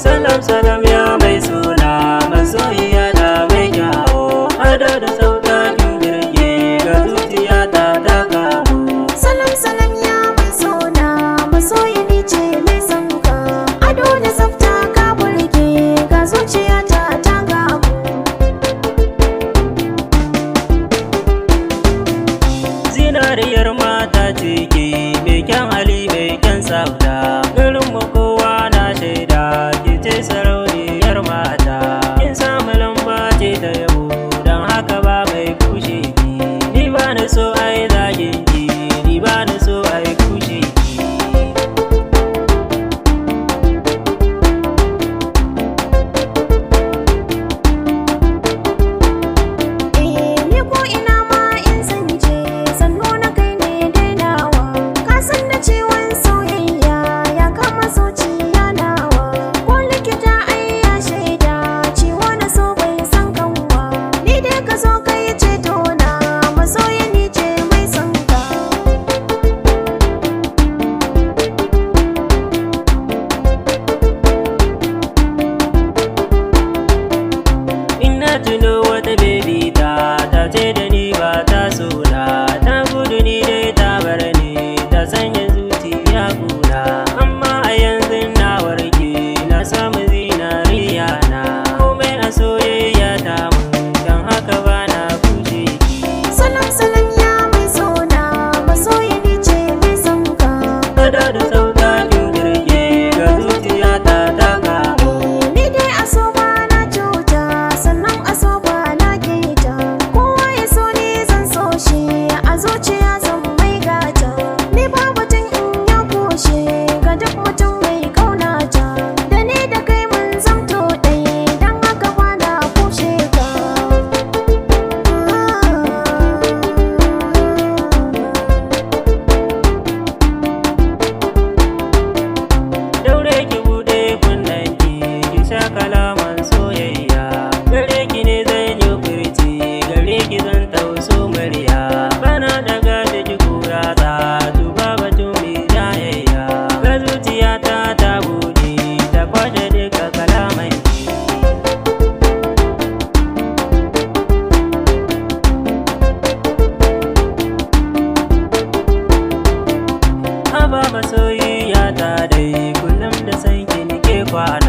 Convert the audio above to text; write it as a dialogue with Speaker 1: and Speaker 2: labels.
Speaker 1: Salam salam ya mai suna masoyiya da mai kyawo, hada da sauƙaƙin birge ga zuciya ta kamu.
Speaker 2: Salam salam ya mai suna masoyi ni ce mai son ka, ado da tsafta ka burge ga zuciya ta gamu.
Speaker 1: Zinariyar mata ce ke mai kyan hali mai kyan tsafta, garinmu kowa na shaida ce sarauniyar mata. Kin samu lamba ce ta yabo, don haka ba mai kushe ki. Ni ba ni so ai zagin ki, ni ba ni so ai kushe ki.
Speaker 2: Ni ko ina ma in san je sannu na kai ne dainawa, ka san da ciwon soyayya ya kama zuciya nawa. Ko likita ai ya shaida ciwo na so bai san kanwa, ni dai ka zo kai ceto na masoyi ni ce mai son ka.
Speaker 1: Ina tuno wata baby ta ce da ni ba ta so na, ta gudu ni dai ta bar ni, ta sanya zuciya guna. Amma a yanzu na warke, na samu zinariya na, komai a soyayya ta mun, don haka ba na kushe ki.
Speaker 2: Salam salam ya mai suna masoyi ni ce mai son ka,
Speaker 1: Hada da sauƙaƙin birge ga zuciya ta kamu.
Speaker 2: ni dai a so ba na cuta sannan a so ba na keta. Kowa ya so ni zan so shi, a zuciya zan mai gata. Ni ba batun in ya kushe ga duk mutum mai kaunata, da ni da kai mun zamto ɗaya, don haka ba na kushe ka.
Speaker 1: Daure ki buɗe kunnen ki sha kalaman soyayya. Gare ki ne zan yi furci, gare ki zan tauso murya. Bana daga da ki kura ta, tuba batun mai jayayya. Ga zuciya ta buɗe, ta kwashe duka kalaman ki. Haba masoyiya ta dai, kullum da sanki nike kwana.